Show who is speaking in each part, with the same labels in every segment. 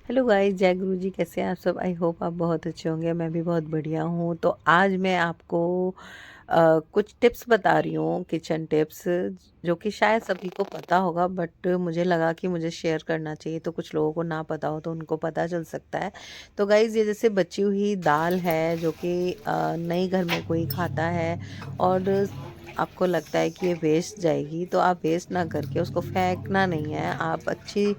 Speaker 1: Hello guys, जय गुरु जी। कैसे हैं आप सब? आई होप आप बहुत अच्छे होंगे। मैं भी बहुत बढ़िया हूँ। तो आज मैं आपको कुछ टिप्स बता रही हूँ, किचन टिप्स, जो कि शायद सभी को पता होगा, बट मुझे लगा कि मुझे शेयर करना चाहिए। तो कुछ लोगों को ना पता हो तो उनको पता चल सकता है। तो गाइस, ये जैसे बची हुई दाल है जो कि नहीं घर में कोई खाता है, और आपको लगता है कि ये वेस्ट जाएगी, तो आप वेस्ट ना करके उसको फेंकना नहीं है। आप अच्छी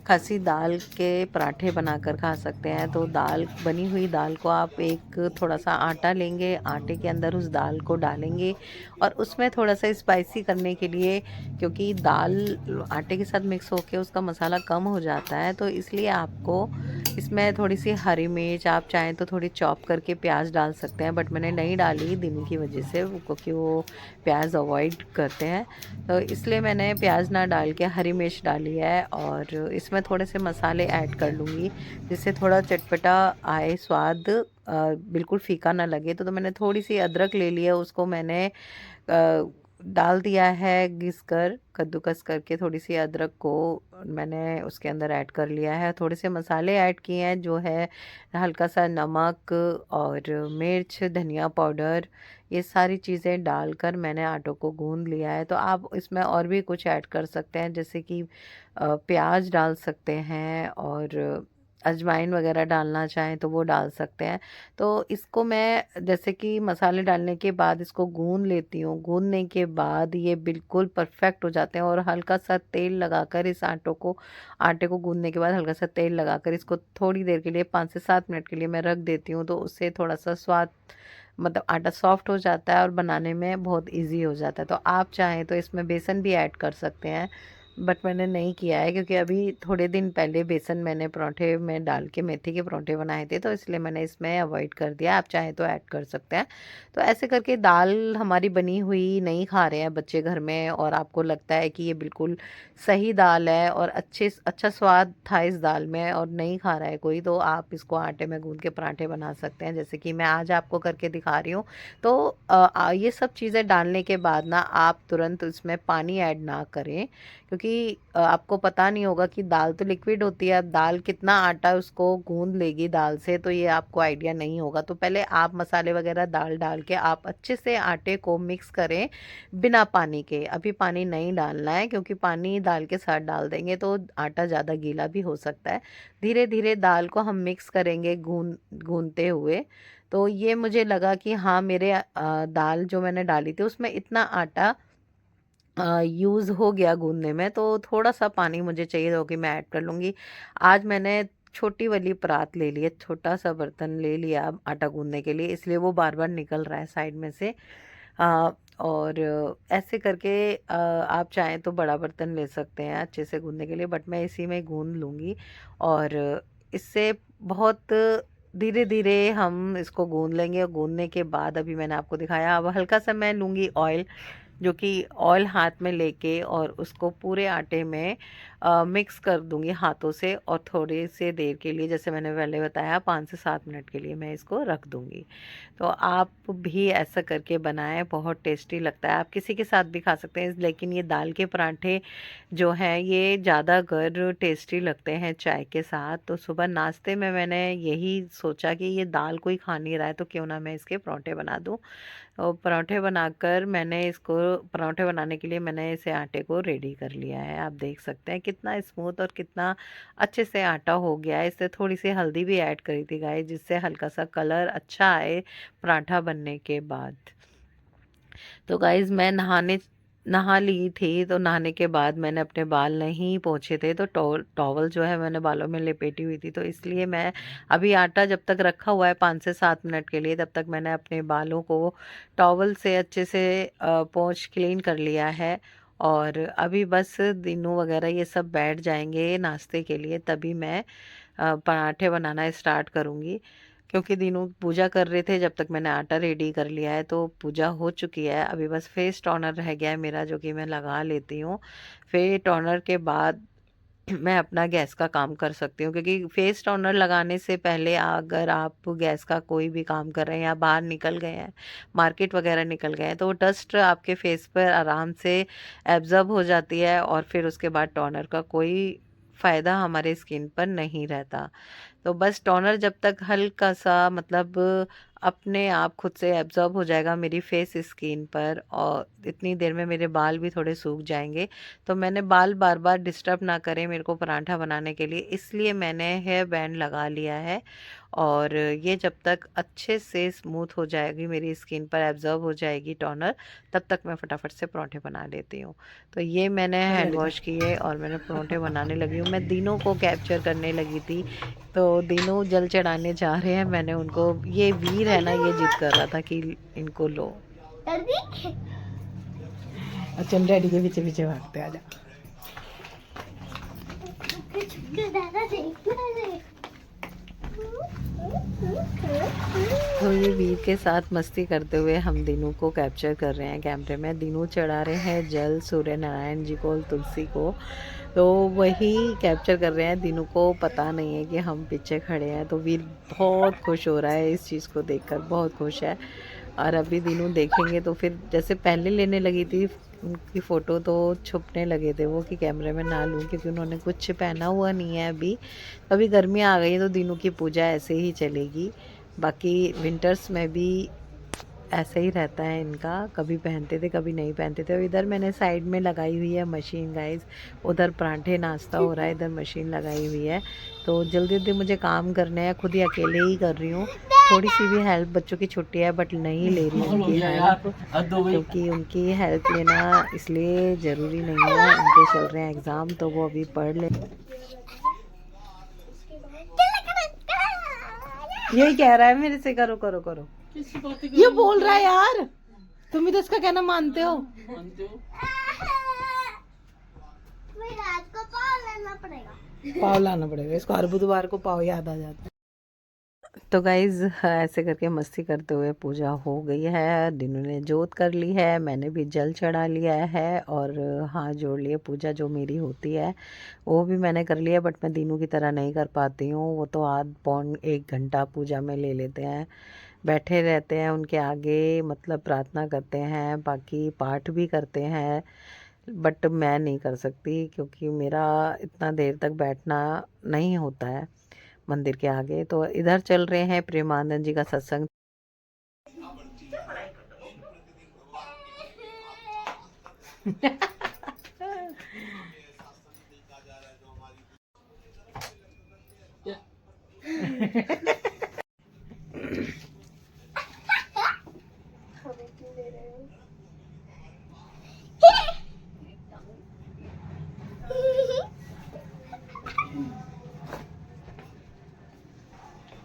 Speaker 1: खसी दाल के पराठे बनाकर खा सकते हैं। तो दाल, बनी हुई दाल को आप एक थोड़ा सा आटा लेंगे, आटे के अंदर उस दाल को डालेंगे और उसमें थोड़ा सा स्पाइसी करने के लिए, क्योंकि दाल आटे के साथ मिक्स होके उसका मसाला कम हो जाता है, तो इसलिए आपको इसमें थोड़ी सी हरी मिर्च, आप चाहें तो थोड़ी चॉप करके प्याज डाल सकते हैं, बट मैंने नहीं डाली दिनों की वजह से, क्योंकि वो प्याज अवॉइड करते हैं। तो इसलिए मैंने प्याज ना डाल के हरी मिर्च डाली है, और इसमें थोड़े से मसाले ऐड कर लूँगी जिससे थोड़ा चटपटा आए स्वाद, बिल्कुल फीका ना लगे। तो मैंने थोड़ी सी अदरक ले ली है, उसको मैंने डाल दिया है घिस कर, कद्दूकस करके थोड़ी सी अदरक को मैंने उसके अंदर ऐड कर लिया है। थोड़े से मसाले ऐड किए हैं, जो है हल्का सा नमक और मिर्च, धनिया पाउडर, ये सारी चीज़ें डालकर मैंने आटो को गूंद लिया है। तो आप इसमें और भी कुछ ऐड कर सकते हैं, जैसे कि प्याज डाल सकते हैं, और अजवाइन वगैरह डालना चाहें तो वो डाल सकते हैं। तो इसको मैं जैसे कि मसाले डालने के बाद इसको गूंद लेती हूँ। गूंदने के बाद ये बिल्कुल परफेक्ट हो जाते हैं, और हल्का सा तेल लगाकर इस आटे को गूंदने के बाद हल्का सा तेल लगाकर इसको थोड़ी देर के लिए, 5 से 7 मिनट के लिए मैं रख देती हूँ। तो उससे थोड़ा सा स्वाद, मतलब आटा सॉफ्ट हो जाता है और बनाने में बहुत इजी हो जाता है। तो आप चाहें तो इसमें बेसन भी ऐड कर सकते हैं, बट मैंने नहीं किया है, क्योंकि अभी थोड़े दिन पहले बेसन मैंने पराठे में डाल के मेथी के पराठे बनाए थे, तो इसलिए मैंने इसमें अवॉइड कर दिया। आप चाहें तो ऐड कर सकते हैं। तो ऐसे करके दाल हमारी बनी हुई नहीं खा रहे हैं बच्चे घर में, और आपको लगता है कि ये बिल्कुल सही दाल है और अच्छा स्वाद था इस दाल में, और नहीं खा रहा है कोई, तो आप इसको आटे में गूंद के पराठे बना सकते हैं, जैसे कि मैं आज आपको करके दिखा रही हूँ। तो ये सब चीज़ें डालने के बाद ना आप तुरंत इसमें पानी ऐड ना करें, क्योंकि आपको पता नहीं होगा कि दाल तो लिक्विड होती है। अब दाल कितना आटा उसको गूंद लेगी दाल से, तो ये आपको आइडिया नहीं होगा। तो पहले आप मसाले वगैरह दाल डाल के आप अच्छे से आटे को मिक्स करें बिना पानी के। अभी पानी नहीं डालना है, क्योंकि पानी दाल के साथ डाल देंगे तो आटा ज़्यादा गीला भी हो सकता है। धीरे धीरे दाल को हम मिक्स करेंगे गूंदते हुए। तो ये मुझे लगा कि हाँ, मेरे दाल जो मैंने डाली थी उसमें इतना आटा यूज़ हो गया गूँदने में, तो थोड़ा-सा पानी मुझे चाहिए जो कि मैं ऐड कर लूँगी। आज मैंने छोटी वाली परात ले ली है, छोटा-सा बर्तन ले लिया आटा गूँदने के लिए, इसलिए वो बार-बार निकल रहा है साइड में से। और ऐसे करके आप चाहें तो बड़ा बर्तन ले सकते हैं अच्छे से गूँदने के लिए, बट मैं इसी में गूँद लूँगी। और इससे बहुत धीरे-धीरे हम इसको गूँद लेंगे, और गूँदने के बाद अभी मैंने आपको दिखाया, अब हल्का-सा मैं लूँगी ऑयल, जो कि ऑयल हाथ में लेके और उसको पूरे आटे में मिक्स कर दूंगी हाथों से, और थोड़ी से देर के लिए, जैसे मैंने पहले बताया, 5 से 7 मिनट के लिए मैं इसको रख दूंगी। तो आप भी ऐसा करके बनाएं, बहुत टेस्टी लगता है। आप किसी के साथ भी खा सकते हैं, लेकिन ये दाल के पराठे जो हैं ये ज़्यादा अगर टेस्टी लगते हैं चाय के साथ। तो सुबह नाश्ते में मैंने यही सोचा कि ये दाल कोई खा नहीं रहा है, तो क्यों ना मैं इसके पराठे बना दूं। और पराठे बनाकर मैंने इसको, पराठे बनाने के लिए मैंने इसे आटे को रेडी कर लिया है। आप देख सकते हैं कितना स्मूथ और कितना अच्छे से आटा हो गया है। इससे थोड़ी सी हल्दी भी ऐड करी थी गाइस, जिससे हल्का सा कलर अच्छा आए पराठा बनने के बाद। तो गाइज मैं नहा ली थी, तो नहाने के बाद मैंने अपने बाल नहीं पोंछे थे, तो टॉवल जो है मैंने बालों में लपेटी हुई थी, तो इसलिए मैं अभी आटा जब तक रखा हुआ है 5 से 7 मिनट के लिए, तब तक मैंने अपने बालों को टॉवल से अच्छे से पोंछ क्लीन कर लिया है। और अभी बस दिनों वगैरह ये सब बैठ जाएंगे नाश्ते के लिए, तभी मैं पराठे बनाना स्टार्ट करूँगी। क्योंकि दिनों पूजा कर रहे थे जब तक मैंने आटा रेडी कर लिया है, तो पूजा हो चुकी है। अभी बस फेस टोनर रह गया है मेरा, जो कि मैं लगा लेती हूँ। फेस टोनर के बाद मैं अपना गैस का काम कर सकती हूँ, क्योंकि फेस टोनर लगाने से पहले अगर आप गैस का कोई भी काम कर रहे हैं या बाहर निकल गए हैं, मार्केट वगैरह निकल गए हैं, तो वो डस्ट आपके फेस पर आराम से एब्जॉर्ब हो जाती है, और फिर उसके बाद टोनर का कोई फ़ायदा हमारे स्किन पर नहीं रहता। तो बस टोनर जब तक हल्का सा मतलब अपने आप खुद से एब्जॉर्ब हो जाएगा मेरी फेस स्किन पर, और इतनी देर में मेरे बाल भी थोड़े सूख जाएंगे। तो मैंने बाल बार बार डिस्टर्ब ना करें मेरे को पराठा बनाने के लिए, इसलिए मैंने हेयर बैंड लगा लिया है। और ये जब तक अच्छे से स्मूथ हो जाएगी, मेरी स्किन पर एब्जॉर्ब हो जाएगी टोनर, तब तक मैं फटाफट से पराठे बना लेती हूँ। तो ये मैंने हैंड वॉश किए और मैंने पराठे बनाने लगी हूँ। मैं दिनों को कैप्चर करने लगी थी, तो दिनों जल चढ़ाने जा रहे हैं। मैंने उनको, ये वीर है ना, ये जिद कर रहा था कि इनको लो।
Speaker 2: अच्छा डैडी के पीछे पीछे भागते आ जा।
Speaker 1: तो ये वीर के साथ मस्ती करते हुए हम दिनू को कैप्चर कर रहे हैं कैमरे में। दिनू चढ़ा रहे हैं जल सूर्य नारायण जी को, तुलसी को, तो वही कैप्चर कर रहे हैं। दिनू को पता नहीं है कि हम पीछे खड़े हैं। तो वीर बहुत खुश हो रहा है इस चीज़ को देखकर, बहुत खुश है। और अभी दिनू देखेंगे तो फिर जैसे पहले लेने लगी थी उनकी फ़ोटो, तो छुपने लगे थे वो कि कैमरे में ना लूँ, क्योंकि उन्होंने कुछ पहना हुआ नहीं है अभी। अभी गर्मी आ गई है तो दिनू की पूजा ऐसे ही चलेगी। बाकी विंटर्स में भी ऐसे ही रहता है इनका, कभी पहनते थे कभी नहीं पहनते थे। और इधर मैंने साइड में लगाई हुई है मशीन गाइस, उधर पराठे नाश्ता हो रहा है, इधर मशीन लगाई हुई है। तो जल्दी जल्दी मुझे काम करने हैं, खुद ही अकेले ही कर रही हूँ। थोड़ी सी भी हेल्प, बच्चों की छुट्टी है बट नहीं ले रही हूँ उनकी हेल्प, क्योंकि उनकी हेल्प लेना इसलिए ज़रूरी नहीं है। उनके चल रहे हैं एग्ज़ाम, तो वो अभी पढ़ ले। यही कह रहा है मेरे से, करो करो करो।
Speaker 2: ये बोल रहा है यार, तुम भी तो इसका कहना मानते हो।
Speaker 3: रात को पाव लाना पड़ेगा।
Speaker 2: पाव लाना पड़ेगा इसको, हर बुधवार को पाव याद आ जाता है।
Speaker 1: तो गाइज ऐसे करके मस्ती करते हुए पूजा हो गई है। दिनों ने जोत कर ली है, मैंने भी जल चढ़ा लिया है और हाथ जोड़ लिए। पूजा जो मेरी होती है वो भी मैंने कर लिया, बट मैं दिनों की तरह नहीं कर पाती हूँ। वो तो आध पौन एक घंटा पूजा में ले लेते हैं, बैठे रहते हैं उनके आगे, मतलब प्रार्थना करते हैं, बाकी पाठ भी करते हैं। बट मैं नहीं कर सकती, क्योंकि मेरा इतना देर तक बैठना नहीं होता है मंदिर के आगे। तो इधर चल रहे हैं प्रेमानंद जी का सत्संग।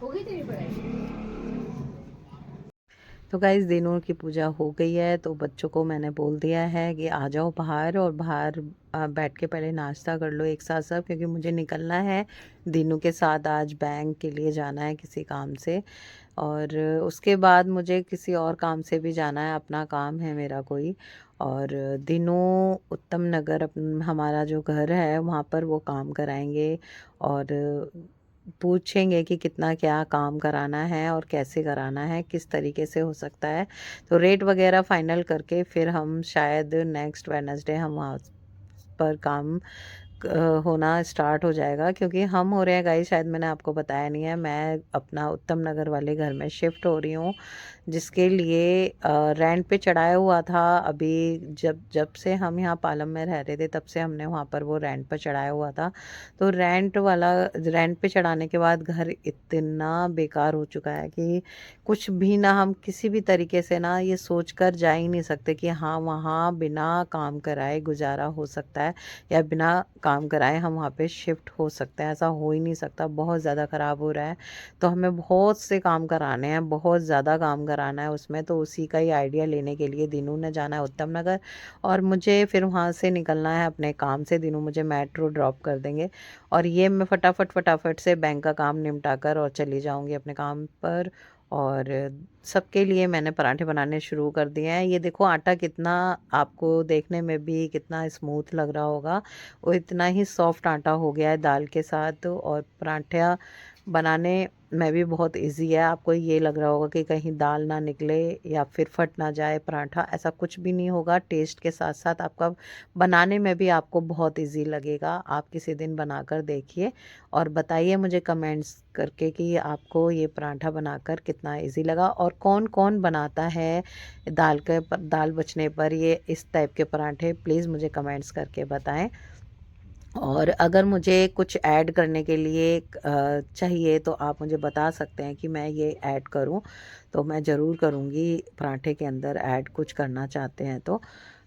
Speaker 2: हो गई तेरी पढ़ाई?
Speaker 1: तो गाइस दिनों की पूजा हो गई है, तो बच्चों को मैंने बोल दिया है कि आ जाओ बाहर, और बाहर बैठ के पहले नाश्ता कर लो एक साथ सब, क्योंकि मुझे निकलना है दिनों के साथ। आज बैंक के लिए जाना है किसी काम से, और उसके बाद मुझे किसी और काम से भी जाना है, अपना काम है मेरा कोई। और दिनों उत्तम नगर हमारा जो घर है वहाँ पर वो काम कराएंगे, और पूछेंगे कि कितना क्या काम कराना है और कैसे कराना है, किस तरीके से हो सकता है। तो रेट वगैरह फाइनल करके फिर हम शायद नेक्स्ट वेडनेसडे हम वहाँ पर काम होना स्टार्ट हो जाएगा। क्योंकि हम हो रहे हैं गाइस, शायद मैंने आपको बताया नहीं है, मैं अपना उत्तम नगर वाले घर में शिफ्ट हो रही हूँ, जिसके लिए रेंट पे चढ़ाया हुआ था। अभी जब जब से हम यहाँ पालम में रह रहे थे तब से हमने वहाँ पर वो रेंट पर चढ़ाया हुआ था। तो रेंट पे चढ़ाने के बाद घर इतना बेकार हो चुका है कि कुछ भी ना, हम किसी भी तरीके से ना ये सोच कर जा ही नहीं सकते कि हाँ वहाँ बिना काम कराए गुजारा हो सकता है, या बिना काम कराए हम वहाँ पे शिफ्ट हो सकते हैं। ऐसा हो ही नहीं सकता, बहुत ज़्यादा ख़राब हो रहा है। तो हमें बहुत से काम कराने हैं, बहुत ज़्यादा काम कराना है उसमें। तो उसी का ही आइडिया लेने के लिए दिनू ने जाना है उत्तम नगर, और मुझे फिर वहाँ से निकलना है अपने काम से। दिनू मुझे मेट्रो ड्रॉप कर देंगे, और ये मैं फटाफट से बैंक का काम निपटा कर और चली जाऊँगी अपने काम पर। और सबके लिए मैंने पराठे बनाने शुरू कर दिए हैं। ये देखो आटा कितना, आपको देखने में भी कितना स्मूथ लग रहा होगा, वो इतना ही सॉफ्ट आटा हो गया है दाल के साथ। और पराठा बनाने में भी बहुत इजी है। आपको ये लग रहा होगा कि कहीं दाल ना निकले या फिर फट ना जाए पराठा, ऐसा कुछ भी नहीं होगा। टेस्ट के साथ साथ आपका बनाने में भी आपको बहुत इजी लगेगा। आप किसी दिन बनाकर देखिए और बताइए मुझे कमेंट्स करके कि आपको ये पराठा बनाकर कितना इजी लगा, और कौन कौन बनाता है दाल बचने पर ये इस टाइप के पराठे, प्लीज़ मुझे कमेंट्स करके बताएं। और अगर मुझे कुछ ऐड करने के लिए चाहिए तो आप मुझे बता सकते हैं कि मैं ये ऐड करूं, तो मैं ज़रूर करूंगी। पराठे के अंदर ऐड कुछ करना चाहते हैं तो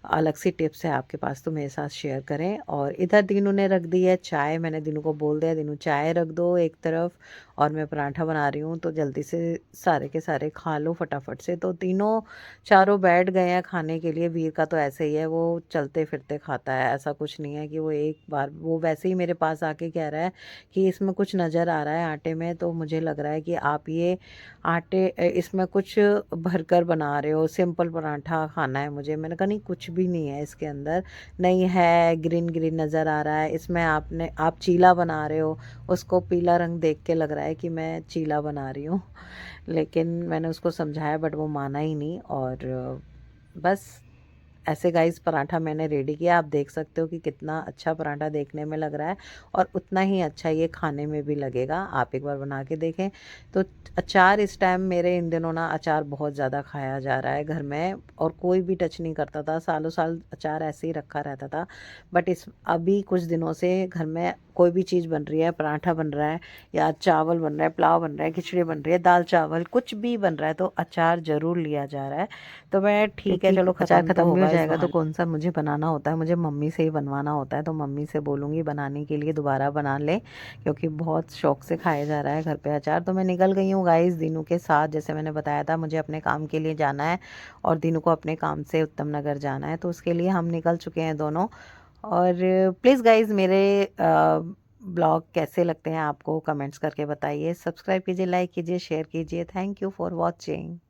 Speaker 1: अलग सी टिप्स है आपके पास तो मेरे साथ शेयर करें। और इधर दीनू ने रख दी है चाय। मैंने दीनू को बोल दिया दीनू चाय रख दो एक तरफ, और मैं पराठा बना रही हूँ, तो जल्दी से सारे के सारे खा लो फटाफट से। तो तीनों चारों बैठ गए हैं खाने के लिए। वीर का तो ऐसे ही है, वो चलते फिरते खाता है, ऐसा कुछ नहीं है कि वो एक बार, वो वैसे ही मेरे पास आके कह रहा है कि इसमें कुछ नज़र आ रहा है आटे में, तो मुझे लग रहा है कि आप ये इसमें कुछ भरकर बना रहे हो, सिंपल पराठा खाना है मुझे। मैंने कहा नहीं, कुछ भी नहीं है इसके अंदर, नहीं है, ग्रीन ग्रीन नज़र आ रहा है इसमें। आप चीला बना रहे हो, उसको पीला रंग देख के लग रहा है कि मैं चीला बना रही हूँ। लेकिन मैंने उसको समझाया बट वो माना ही नहीं। और बस ऐसे गाइस पराठा मैंने रेडी किया। आप देख सकते हो कि कितना अच्छा पराठा देखने में लग रहा है, और उतना ही अच्छा ये खाने में भी लगेगा। आप एक बार बना के देखें। तो अचार इस टाइम मेरे इन दिनों ना अचार बहुत ज़्यादा खाया जा रहा है घर में, और कोई भी टच नहीं करता था। सालों साल अचार ऐसे ही रखा रहता था, बट अभी कुछ दिनों से घर में कोई भी चीज़ बन रही है, पराठा बन रहा है या चावल बन रहा है, पुलाव बन रहा है, खिचड़ी बन रही है, दाल चावल कुछ भी बन रहा है, तो अचार ज़रूर लिया जा रहा है। तो मैं ठीक है चलो, अचार ख़त्म भी हो जाएगा तो कौन सा मुझे बनाना होता है, मुझे मम्मी से ही बनवाना होता है। तो मम्मी से बोलूँगी बनाने के लिए, दोबारा बना ले, क्योंकि बहुत शौक से खाया जा रहा है घर पे अचार। तो मैं निकल गई हूँ गाइस दीनू के साथ। जैसे मैंने बताया था मुझे अपने काम के लिए जाना है, और दीनू को अपने काम से उत्तम नगर जाना है, तो उसके लिए हम निकल चुके हैं दोनों। और प्लीज़ गाइस मेरे ब्लॉग कैसे लगते हैं आपको कमेंट्स करके बताइए। सब्सक्राइब कीजिए, लाइक कीजिए, शेयर कीजिए। Thank you for watching.